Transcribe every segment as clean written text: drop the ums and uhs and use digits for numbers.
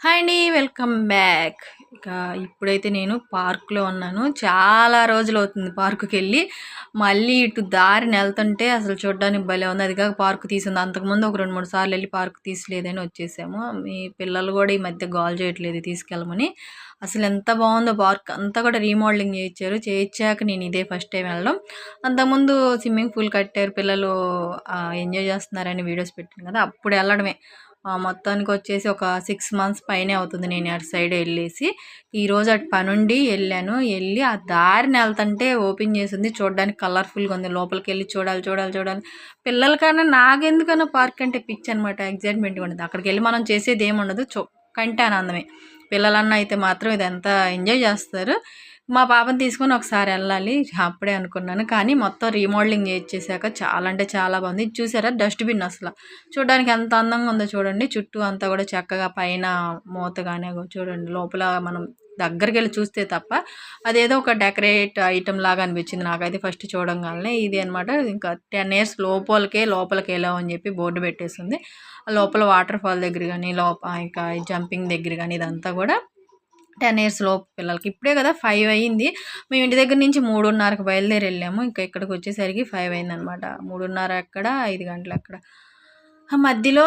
Hi అండి. Welcome back. ఇక ఇప్పుడైతే నేను పార్క్‌లో ఉన్నాను. చాలా రోజులవుతుంది పార్క్‌కెళ్ళి. మళ్ళీ ఇటు దారిన ఎళ్తుంటే అసలు చూడ్డానికి భలే ఉంది. అది కాక పార్క్ తీసుంది. అంతకుముందు ఒక 2, 3 సార్లు ఎళ్లి పార్క్ తీసలేదని వచ్చేసాము. మీ పిల్లలు గూడా ఈ మధ్య గోల చేయట్లేదు తీసుకెళ్ళమని. అసలు ఎంత బావుందో పార్క్ అంతా కూడా రీమోడలింగ్ చేయిచ్చారు. చేయిచ్చాక నేను ఇదే ఫస్ట్ టైమ్ వెళ్ళడం. అంతకుముందు స్విమ్మింగ్ పూల్ కట్టారు. పిల్లలు ఎంజాయ్ చేస్తున్నారని వీడియోస్ పెట్టాను కదా! అప్పుడు ఎళ్ళడమే. మొత్తానికొచ్చేసి ఒక 6 మంత్స్ పైనే అవుతుంది నేను అటు సైడ్ ఎళ్ళేసి. ఈరోజు అటు పనుండి ఎళ్ళాను. ఎళ్ళి ఆ దారిన ఎళ్తంటే ఓపెన్ చేసుంది. చూడ్డానికి కలర్‌ఫుల్‌గా ఉంది. లోపలికెళ్ళి చూడాలి, చూడాలి, చూడాలి. పిల్లల కన్నా నాకెందుకనో పార్క్ అంటే పిచ్చనమాట. ఎక్సైట్‌మెంట్‌గా ఉండిద్ది. అక్కడికెళ్ళి మనం చేసేదేముండదు. కంటి ఆనందమే. పిల్లలన్నా అయితే మాత్రం ఇదంతా ఎంజాయ్ చేస్తారు. మా పాపని తీసుకొని ఒకసారి ఎళ్ళాలి. అప్పుడే అనుకున్నాను. కానీ మొత్తం రీమోడలింగ్ చేయించేసాక చాలా అంటే చాలా బాగుంది. ఇది చూసారా డస్ట్‌బిన్ అసల. చూడడానికి ఎంత అందంగా ఉందో చూడండి. చుట్టూ అంతా కూడా చక్కగా పైన మూత గాని అగో చూడండి. లోపల మనం దగ్గరికెళ్ళి చూస్తే తప్ప అదేదో ఒక డెకరేట్ ఐటెమ్ లాగా అనిపించింది నాకైతే ఫస్ట్ చూడంగాల్నే. ఇది అనమాట. ఇంకా 10 ఇయర్స్ లోపలికి ఎలో అని చెప్పి బోర్డు పెట్టేసుంది. లోపల వాటర్ ఫాల్ దగ్గర గాని, ఇంకా జంపింగ్ దగ్గర గాని ఇదంతా కూడా 10 ఇయర్స్ లోపు పిల్లలకి. ఇప్పుడే కదా 5 అయింది. మేము ఇంటి దగ్గర నుంచి 3:30కి బయలుదేరి వెళ్ళాము. ఇంకా ఇక్కడికొచ్చేసరికి 5 అయిందనమాట. 3:30 ఎక్కడ, 5 గంటలు ఎక్కడ. ఆ మధ్యలో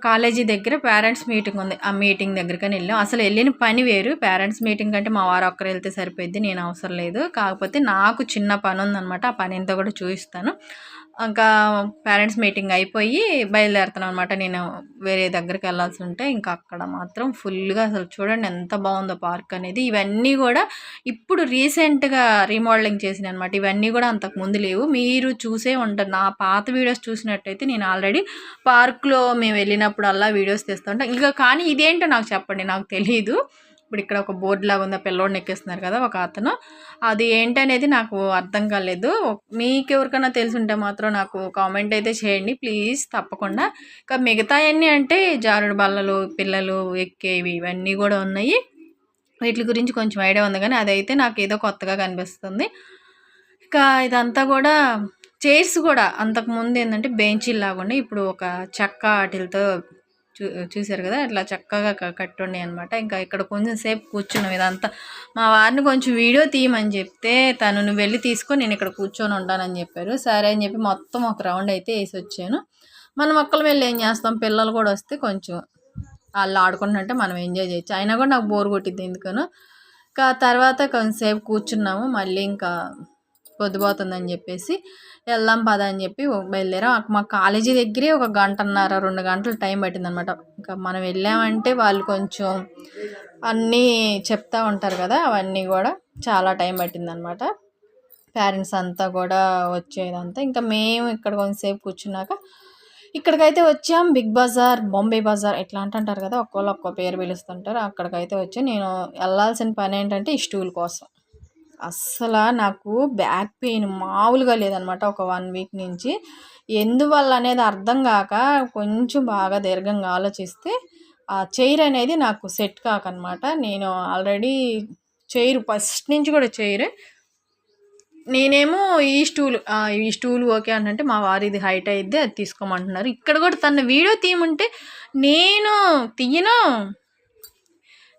కాలేజీ దగ్గర పేరెంట్స్ మీటింగ్ ఉంది. ఆ మీటింగ్ దగ్గరకని వెళ్ళాం. అసలు వెళ్ళిన పని వేరు. పేరెంట్స్ మీటింగ్ అంటే మా వారు ఒక్కరు వెళ్తే సరిపోద్ది. నేను అవసరం లేదు. కాకపోతే నాకు చిన్న పని ఉందనమాట. ఆ పని ఎంతో కూడా చూపిస్తాను. ఇంకా పేరెంట్స్ మీటింగ్ అయిపోయి బయలుదేరుతున్నాను అనమాట. నేను వేరే దగ్గరికి వెళ్ళాల్సి ఉంటే ఇంకా అక్కడ మాత్రం ఫుల్గా అసలు చూడండి ఎంత బాగుందో పార్క్ అనేది. ఇవన్నీ కూడా ఇప్పుడు రీసెంట్గా రీమోడలింగ్ చేసినాయి అనమాట. ఇవన్నీ కూడా అంతకు ముందు లేవు. మీరు చూసే ఉంటారు. నా పాత వీడియోస్ చూసినట్టయితే నేను ఆల్రెడీ పార్క్లో మేము వెళ్ళినప్పుడల్లా వీడియోస్ తీస్తూ ఉంటాం. ఇక కానీ ఇదేంటో నాకు చెప్పండి, నాకు తెలీదు. ఇప్పుడు ఇక్కడ ఒక బోర్డు లాగా ఉంది. పిల్లోడిని ఎక్కిస్తున్నారు కదా ఒక అతను. అది ఏంటనేది నాకు అర్థం కాలేదు. మీకు ఎవరికైనా తెలుసుంటే మాత్రం నాకు కామెంట్ అయితే చేయండి ప్లీజ్ తప్పకుండా. ఇంకా మిగతాయన్నీ అంటే జారుడు బల్లలు పిల్లలు ఎక్కేవి ఇవన్నీ కూడా ఉన్నాయి. వీటి గురించి కొంచెం ఐడియా ఉంది కానీ అదైతే నాకు ఏదో కొత్తగా కనిపిస్తుంది. ఇంకా ఇదంతా కూడా చైర్స్ కూడా అంతకుముందు ఏంటంటే బెంచీల్లాగా ఉన్నాయి. ఇప్పుడు ఒక చెక్క వాటిలతో చూసారు కదా ఇట్లా చక్కగా కట్టి ఉన్నాయి అనమాట. ఇంకా ఇక్కడ కొంచెం సేపు కూర్చున్నాం. ఇదంతా మా వారిని కొంచెం వీడియో తీయమని చెప్తే తను నువ్వు వెళ్ళి తీసుకొని నేను ఇక్కడ కూర్చొని ఉంటానని చెప్పారు. సరే అని చెప్పి మొత్తం ఒక రౌండ్ అయితే వేసి వచ్చాను. మనం ఒక్కరు వెళ్ళి ఏం చేస్తాం, పిల్లలు కూడా వస్తే కొంచెం వాళ్ళు ఆడుకుంటుంటే మనం ఎంజాయ్ చేయొచ్చు. అయినా కూడా నాకు బోర్ కొట్టిద్ది ఎందుకనో. ఇంకా తర్వాత కొంచెంసేపు కూర్చున్నాము. మళ్ళీ ఇంకా పొద్దుపోతుందని చెప్పేసి వెళ్దాం పద అని చెప్పి బయలుదేరాం. మా కాలేజీ దగ్గరే ఒక 1.5 2 గంటలు టైం పట్టిందనమాట. ఇంకా మనం వెళ్ళామంటే వాళ్ళు కొంచెం అన్నీ చెప్తా ఉంటారు కదా, అవన్నీ కూడా చాలా టైం పట్టిందనమాట. పేరెంట్స్ అంతా కూడా వచ్చేదంతా. ఇంకా మేము ఇక్కడ కొంతసేపు కూర్చున్నాక ఇక్కడికైతే వచ్చాం. బిగ్ బజార్, బాంబే బజార్ ఎట్లా అంటుంటారు కదా, ఒక్కోళ్ళు ఒక్కో పేరు పిలుస్తుంటారు. అక్కడికైతే వచ్చి నేను వెళ్ళాల్సిన పని ఏంటంటే ఈ స్టూల్ కోసం. అస్సలు నాకు బ్యాక్ పెయిన్ మామూలుగా లేదనమాట ఒక 1 వీక్ నుంచి. ఎందువల్ల అనేది అర్థం కాక కొంచెం బాగా దీర్ఘంగా ఆలోచిస్తే ఆ చైర్ అనేది నాకు సెట్ కాకనమాట. నేను ఆల్రెడీ చైర్ ఫస్ట్ నుంచి కూడా చైరే. నేనేమో ఈ స్టూల్ ఓకే అంటే మా వారు ఇది హైట్ అయిద్ది అది తీసుకోమంటున్నారు. ఇక్కడ కూడా తన వీడియో తీయమంటే నేను తీయను,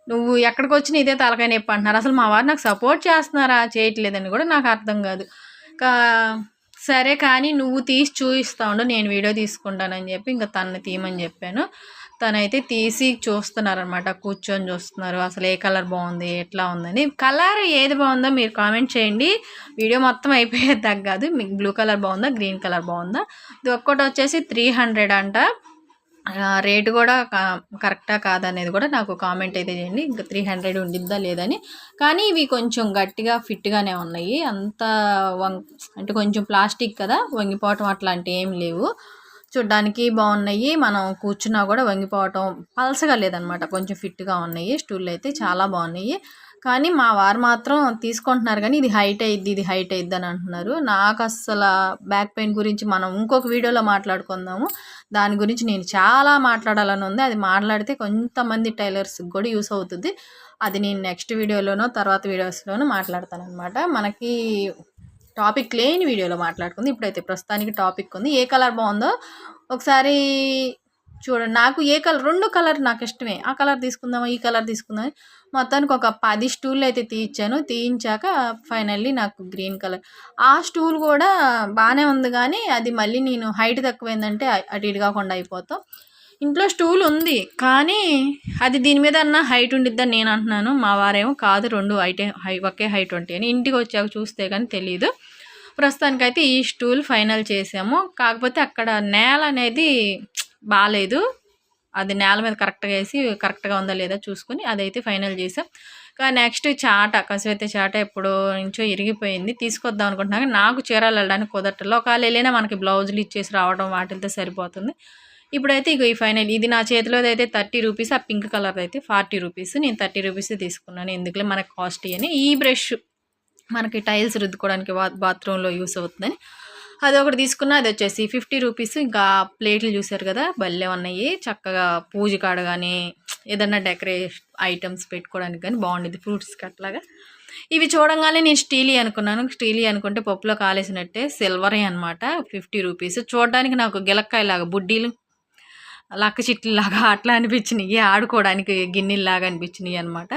నువ్వు ఎక్కడికి వచ్చినా ఇదే తలకాయ నొప్పి అంటున్నారు. అసలు మా వారు నాకు సపోర్ట్ చేస్తున్నారా చేయట్లేదని కూడా నాకు అర్థం కాదు. సరే కానీ నువ్వు తీసి చూపిస్తా ఉండు, నేను వీడియో తీసుకుంటానని చెప్పి ఇంకా తనని తీయమని చెప్పాను. తనైతే తీసి చూస్తున్నారనమాట, కూర్చొని చూస్తున్నారు అసలు ఏ కలర్ బాగుంది ఎట్లా ఉందని. కలర్ ఏది బాగుందో మీరు కామెంట్ చేయండి. వీడియో మొత్తం అయిపోయేది కాదు. మీకు బ్లూ కలర్ బాగుందా గ్రీన్ కలర్ బాగుందా. ఇది ఒక్కటి వచ్చేసి 300 అంట. రేటు కూడా కరెక్టా కాదనేది కూడా నాకు కామెంట్ అయితే చేయండి. ఇంకా 300 ఉండిద్దా లేదని. కానీ ఇవి కొంచెం గట్టిగా ఫిట్గానే ఉన్నాయి. అంత అంటే కొంచెం ప్లాస్టిక్ కదా, వంగిపోవటం అట్లాంటివి ఏం లేవు. చూడ్డానికి బాగున్నాయి. మనం కూర్చున్నా కూడా వంగిపోవటం పలసగా లేదనమాట, కొంచెం ఫిట్గా ఉన్నాయి. స్టూళ్ళు అయితే చాలా బాగున్నాయి. కానీ మా వారు మాత్రం తీసుకుంటున్నారు కానీ ఇది హైట్ అయ్యిద్ది అని అంటున్నారు. నాకు అస్సలు బ్యాక్ పెయిన్ గురించి మనం ఇంకొక వీడియోలో మాట్లాడుకుందాము. దాని గురించి నేను చాలా మాట్లాడాలని ఉంది. అది మాట్లాడితే కొంతమంది టైలర్స్కి కూడా యూస్ అవుతుంది. అది నేను నెక్స్ట్ వీడియోలోనో తర్వాత వీడియోస్లోనో మాట్లాడతాను అనమాట. మనకి టాపిక్ లేని వీడియోలో మాట్లాడుకుంది. ఇప్పుడైతే ప్రస్తుతానికి టాపిక్ ఉంది. ఏ కలర్ బాగుందో ఒకసారి చూడండి నాకు ఏ కలర్ 2 కలర్ నాకు ఇష్టమే. ఆ కలర్ తీసుకుందామా, ఈ కలర్ తీసుకుందామని మొత్తానికి ఒక 10 స్టూల్‌లు అయితే తీయించాను. తీయించాక ఫైనల్లీ నాకు గ్రీన్ కలర్. ఆ స్టూల్ కూడా బానే ఉంది గానీ, అది మళ్ళీ నేను హైట్ తక్కువైందంటే అటు ఇటు కాకుండా అయిపోతాం. ఇంట్లో స్టూల్ ఉంది. కానీ అది దీని మీద అన్నా హైట్ ఉండిద్దని నేను అంటున్నాను. మా వారేమో కాదు 2 ఒకే హైట్ ఉంటాయి అని. ఇంటికొచ్చాక చూస్తే కానీ తెలీదు. ప్రస్తుతానికైతే ఈ స్టూల్ ఫైనల్ చేసాము. కాకపోతే అక్కడ నేల అనేది బాలేదు. అది నేల మీద కరెక్ట్‌గా ఏసి కరెక్ట్‌గా ఉందా లేదా చూసుకొని అదైతే ఫైనల్ చేసాం. కానీ నెక్స్ట్ చాట, కసవెత్తే చాట ఎప్పుడో నుంచో ఇరిగిపోయింది. తీసుకొద్దాం అనుకుంటున్నా కానీ నాకు చీరలు వెళ్ళడానికి కుదరట్లేదు. ఒకవేళ వెళ్ళినా మనకి బ్లౌజులు ఇచ్చేసి రావడం వాటిలతో సరిపోతుంది. ఇప్పుడైతే ఇగో ఈ ఫైనల్ ఇది నా చేతిలోదైతే 30 రూపీస్. ఆ పింక్ కలర్‌ది అయితే 40 రూపీస్. నేను 30 రూపీసే తీసుకున్నాను. ఎందుకులే మనకు కాస్ట్‌లీ అని. ఈ బ్రష్ మనకి టైల్స్ రుద్దుకోవడానికి బాత్రూంలో యూస్ అవుతుందని అదొకటి తీసుకున్నా. అది వచ్చేసి 50 రూపీస్. ఇంకా ప్లేట్లు చూసారు కదా భలే ఉన్నాయి. చక్కగా పూజ కాడ కానీ ఏదన్నా డెకరేషన్ ఐటమ్స్ పెట్టుకోవడానికి కానీ బాగుండేది, ఫ్రూట్స్కి అట్లాగా. ఇవి చూడంగానే నేను స్టీలీ అనుకున్నాను. స్టీలీ అనుకుంటే పప్పులో కాలేసినట్టే సిల్వరే అనమాట. 50 రూపీస్. చూడడానికి నాకు గిలక్కాయలాగా బుడ్డీలు లక్క చిట్లులాగా అట్లా అనిపించినాయి. ఆడుకోవడానికి గిన్నెల్లాగా అనిపించినాయి అనమాట.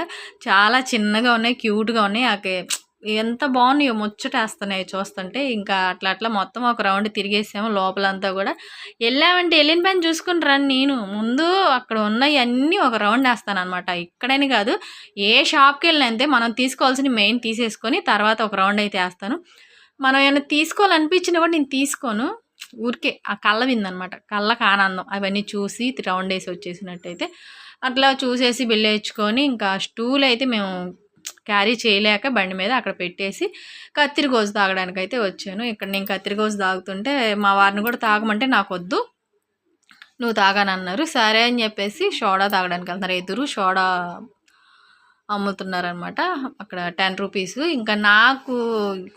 చాలా చిన్నగా ఉన్నాయి, క్యూట్గా ఉన్నాయి. ఎంత బాగున్నాయో ముచ్చటేస్తున్నాయి చూస్తుంటే. ఇంకా అట్లా అట్లా మొత్తం ఒక రౌండ్ తిరిగేసాము లోపలంతా కూడా. వెళ్ళామంటే వెళ్ళిన పని చూసుకుని రండి. నేను ముందు అక్కడ ఉన్నవి అన్నీ ఒక రౌండ్ వేస్తాను అనమాట. ఇక్కడని కాదు, ఏ షాప్కి వెళ్ళినా అంతే. మనం తీసుకోవాల్సిన మెయిన్ తీసేసుకొని తర్వాత ఒక రౌండ్ అయితే వేస్తాను. మనం ఏమైనా తీసుకోవాలనిపించినా కూడా నేను తీసుకోను. ఊరికే ఆ కళ్ళ విందనమాట, కళ్ళకు ఆనందం. అవన్నీ చూసి రౌండ్ వేసి వచ్చేసినట్టయితే అట్లా చూసేసి బిల్లు వేయించుకొని ఇంకా స్టూల్ అయితే మేము క్యారీ చేయలేక బండి మీద అక్కడ పెట్టేసి కత్తిరిగోజు తాగడానికి అయితే వచ్చాను. ఇక్కడ నేను కత్తిరిగోజు తాగుతుంటే మా వారిని కూడా తాగమంటే నాకొద్దు, నువ్వు తాగానన్నారు. సరే అని చెప్పేసి సోడా తాగడానికి వెళ్తున్నారు. ఎదురు సోడా అమ్ముతున్నారనమాట. అక్కడ 10 రూపీస్. ఇంకా నాకు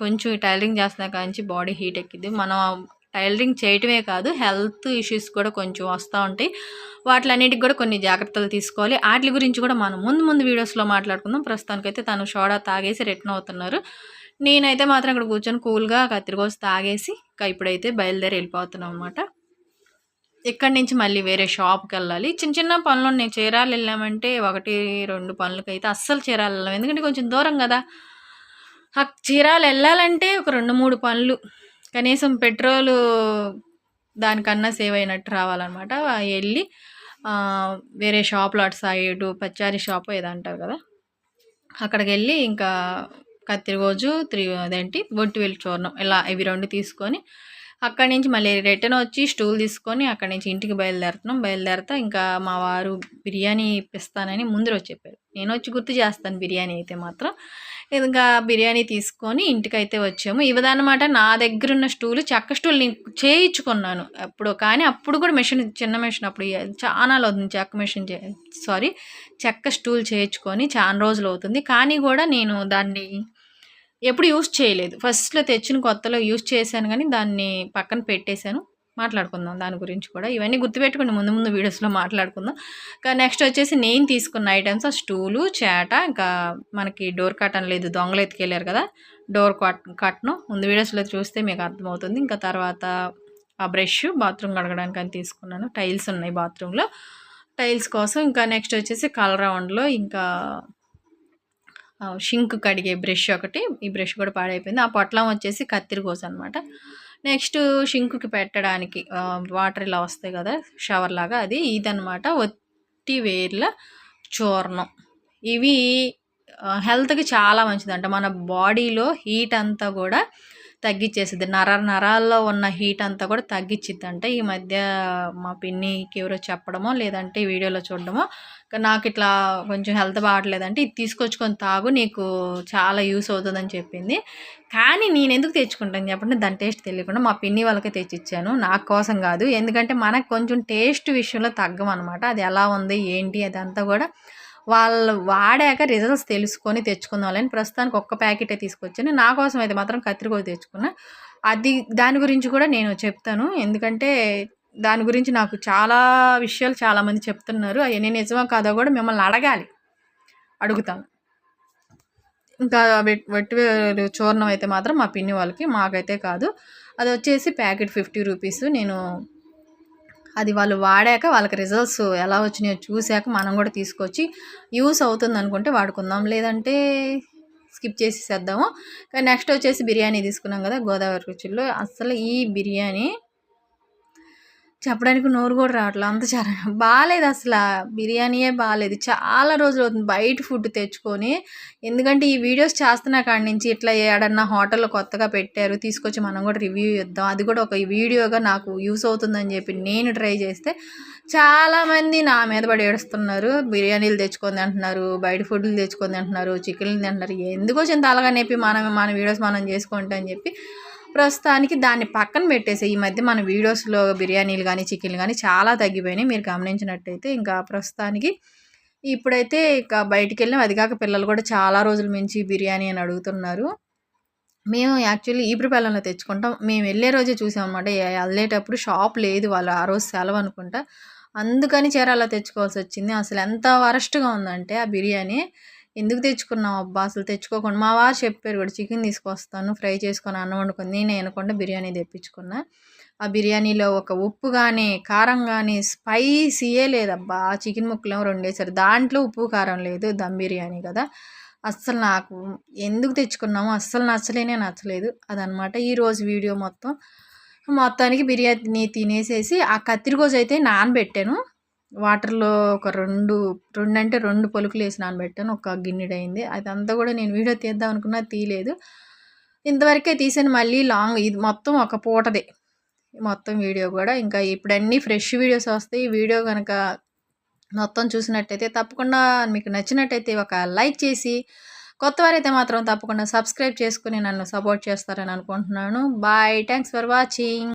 కొంచెం టైలరింగ్ చేస్తున్నా కాంచి బాడీ హీట్ ఎక్కింది. మనం టైలరింగ్ చేయటమే కాదు, హెల్త్ ఇష్యూస్ కూడా కొంచెం వస్తూ ఉంటాయి. వాటిలన్నిటికి కూడా కొన్ని జాగ్రత్తలు తీసుకోవాలి. వాటి గురించి కూడా మనం ముందు వీడియోస్లో మాట్లాడుకుందాం. ప్రస్తుతానికైతే తను సోడా తాగేసి రిటర్న్ అవుతున్నారు. నేనైతే మాత్రం ఇక్కడ కూర్చొని కూల్గా కత్తిరికోసి తాగేసి ఇంకా ఇప్పుడైతే బయలుదేరి వెళ్ళిపోతున్నాం అనమాట. ఇక్కడి నుంచి మళ్ళీ వేరే షాప్కి వెళ్ళాలి. చిన్న చిన్న పనులు ఉన్నాయి. చీరాలు వెళ్ళామంటే 1-2 పనులకైతే అస్సలు చీరాలు వెళ్ళాం. ఎందుకంటే కొంచెం దూరం కదా. ఆ చీరాలు వెళ్ళాలంటే ఒక 2-3 పనులు, కనీసం పెట్రోలు దానికన్నా సేవ్ అయినట్టు రావాలన్నమాట. వెళ్ళి వేరే షాప్లో అటు సైడు పచారీ షాపు ఏదో అంటారు కదా, అక్కడికి వెళ్ళి ఇంకా కత్తిరిగోజు అదేంటి బొట్టివేలు చూర్ణం ఇలా ఇవి 2 తీసుకొని అక్కడి నుంచి మళ్ళీ రిటర్న్ వచ్చి స్టూల్ తీసుకొని అక్కడి నుంచి ఇంటికి బయలుదేరుతా ఇంకా మా వారు బిర్యానీ ఇప్పిస్తానని ముందు రోజు చెప్పారు. నేను వచ్చి గుర్తు చేస్తాను బిర్యానీ అయితే మాత్రం. ఇంకా బిర్యానీ తీసుకొని ఇంటికైతే వచ్చాము. ఇవదనమాట నా దగ్గర ఉన్న స్టూలు, చెక్క స్టూల్ నేను చేయించుకున్నాను అప్పుడు. కానీ అప్పుడు కూడా మెషిన్, చిన్న మెషిన్ అప్పుడు చాలా అవుతుంది. చెక్క స్టూల్ చేయించుకొని చాలా రోజులు అవుతుంది. కానీ కూడా నేను దాన్ని ఎప్పుడు యూస్ చేయలేదు. ఫస్ట్‌లో తెచ్చిన కొత్తలో యూస్ చేశాను కానీ దాన్ని పక్కన పెట్టేశాను. మాట్లాడుకుందాం దాని గురించి కూడా. ఇవన్నీ గుర్తుపెట్టుకోండి, ముందు వీడియోస్‌లో మాట్లాడుకుందాం. నెక్స్ట్ వచ్చేసి నేను తీసుకున్న ఐటమ్స్ ఆ స్టూలు, చాట, ఇంకా మనకి డోర్ కర్టన్ లేదు, దొంగలు ఎత్తుకెళ్ళారు కదా, డోర్ కర్టను ముందు వీడియోస్‌లో చూస్తే మీకు అర్థమవుతుంది. ఇంకా తర్వాత ఆ బ్రష్ బాత్రూమ్ కడగడానికి అని తీసుకున్నాను. టైల్స్ ఉన్నాయి బాత్రూంలో, టైల్స్ కోసం. ఇంకా నెక్స్ట్ వచ్చేసి కలర్ రౌండ్లో ఇంకా షింక్ కడిగే బ్రష్ ఒకటి. ఈ బ్రష్ కూడా పాడైపోయింది. ఆ పొట్లం వచ్చేసి కత్తిరికోస అనమాట. నెక్స్ట్ షింకుకి పెట్టడానికి వాటర్ ఇలా వస్తాయి కదా షవర్ లాగా, అది ఇదనమాట. ఒట్టి వేర్ల చూర్ణం. ఇవి హెల్త్కి చాలా మంచిదంట. మన బాడీలో హీట్ అంతా కూడా తగ్గించేసిద్ది. నరాల్లో ఉన్న హీట్ అంతా కూడా తగ్గించిద్దంట. ఈ మధ్య మా పిన్నికి ఎవరో చెప్పడమో లేదంటే ఈ వీడియోలో చూడడమో నాకు ఇట్లా కొంచెం హెల్త్ బాగట్లేదంటే ఇది తీసుకొచ్చుకొని తాగు, నీకు చాలా యూస్ అవుతుందని చెప్పింది. కానీ నేను ఎందుకు తెచ్చుకుంటాను చెప్పండి, దాని టేస్ట్ తెలియకుండా మా పిన్ని వాళ్ళకే తెచ్చిచ్చాను, నా కోసం కాదు. ఎందుకంటే మనకు కొంచెం టేస్ట్ విషయంలో తగ్గమన్నమాట. అది ఎలా ఉంది ఏంటి అదంతా కూడా వాళ్ళు వాడాక రిజల్ట్స్ తెలుసుకొని తెచ్చుకుందామని ప్రస్తుతానికి ఒక్క ప్యాకెటే తీసుకొచ్చాను. నా కోసం అయితే మాత్రం కత్తిరికోస తెచ్చుకున్నా. అది దాని గురించి కూడా నేను చెప్తాను. ఎందుకంటే దాని గురించి నాకు చాలా విషయాలు చాలామంది చెప్తున్నారు. అవన్నీ నిజమో కాదో కూడా మిమ్మల్ని అడుగుతాను. ఇంకా వట్టివేలు చూర్ణం అయితే మాత్రం మా పిన్ని వాళ్ళకి, మాకైతే కాదు. అది వచ్చేసి ప్యాకెట్ 50 రూపీస్. నేను అది వాళ్ళు వాడాక వాళ్ళకి రిజల్ట్స్ ఎలా వచ్చినాయో చూశాక మనం కూడా తీసుకొచ్చి యూస్ అవుతుంది అనుకుంటే వాడుకుందాం, లేదంటే స్కిప్ చేసేసేద్దాము. కానీ నెక్స్ట్ వచ్చేసి బిర్యానీ తీసుకున్నాం కదా గోదావరి రుచుల్లో. అసలు ఈ బిర్యానీ చెప్పడానికి నోరు కూడా రావట్లేదు, అంత చాలా బాగాలేదు. అసలు బిర్యానీయే బాగాలేదు. చాలా రోజులు అవుతుంది బయట ఫుడ్ తెచ్చుకొని. ఎందుకంటే ఈ వీడియోస్ చేస్తున్న కాడి నుంచి ఇట్లా ఏడన్నా హోటల్లో కొత్తగా పెట్టారు, తీసుకొచ్చి మనం కూడా రివ్యూ ఇద్దాం, అది కూడా ఒక వీడియోగా నాకు యూస్ అవుతుందని చెప్పి నేను ట్రై చేస్తే చాలామంది నా మీద పడి ఏడుస్తున్నారు. బిర్యానీలు తెచ్చుకొని అంటున్నారు, బయట ఫుడ్లు తెచ్చుకొని అంటున్నారు, చికెన్లు తింటున్నారు. ఎందుకో చింత అలాగా నేపి మన వీడియోస్ మనం చేసుకుంటా అని చెప్పి ప్రస్తుతానికి దాన్ని పక్కన పెట్టేసి ఈ మధ్య మన వీడియోస్లో బిర్యానీలు కానీ చికెన్లు కానీ చాలా తగ్గిపోయినాయి, మీరు గమనించినట్టయితే. ఇంకా ప్రస్తుతానికి ఇప్పుడైతే ఇక బయటికి వెళ్ళాం. అది కాక పిల్లలు కూడా చాలా రోజుల నుంచి బిర్యానీ అని అడుగుతున్నారు. మేము యాక్చువల్లీ ఈపురపల్లంలో తెచ్చుకుంటాం. మేము వెళ్ళే రోజే చూసామన్నమాట. వెళ్ళేటప్పుడు షాప్ లేదు, వాళ్ళు ఆ రోజు సెలవు అనుకుంటా, అందుకని చీరాల్లో తెచ్చుకోవాల్సి వచ్చింది. అసలు ఎంత వరస్ట్గా ఉందంటే ఆ బిర్యానీ. ఎందుకు తెచ్చుకున్నాం అబ్బా, అసలు తెచ్చుకోకుండా. మా వారు చెప్పారు కూడా చికెన్ తీసుకొస్తాను ఫ్రై చేసుకొని అన్నం వండుకొని, నేను అనకుండా బిర్యానీ తెప్పించుకున్నా. ఆ బిర్యానీలో ఒక ఉప్పు కానీ కారం కానీ స్పైసీయే లేదబ్బా. చికెన్ ముక్కలేమో 2 వేసారు, దాంట్లో ఉప్పు కారం లేదు. దమ్ బిర్యానీ కదా, అస్సలు నాకు ఎందుకు తెచ్చుకున్నామో అస్సలు నచ్చలేదు అదనమాట ఈరోజు వీడియో మొత్తం. మొత్తానికి బిర్యానీ తినేసేసి ఆ కత్తిరికోజు అయితే నానబెట్టాను వాటర్లో, ఒక 2 పలుకులు వేసి నానబెట్టాను, ఒక గిన్నెడైంది. అదంతా కూడా నేను వీడియో తీద్దాం అనుకున్నా, తీయలేదు. ఇంతవరకే తీసాను. మళ్ళీ లాంగ్ ఇది మొత్తం ఒక పూటదే మొత్తం వీడియో కూడా. ఇంకా ఇప్పుడు అన్నీ ఫ్రెష్ వీడియోస్ వస్తాయి. ఈ వీడియో కనుక మొత్తం చూసినట్టయితే తప్పకుండా మీకు నచ్చినట్టయితే ఒక లైక్ చేసి, కొత్త వారైతే మాత్రం తప్పకుండా సబ్స్క్రైబ్ చేసుకుని నన్ను సపోర్ట్ చేస్తారని అనుకుంటున్నాను. Bye, thanks for watching.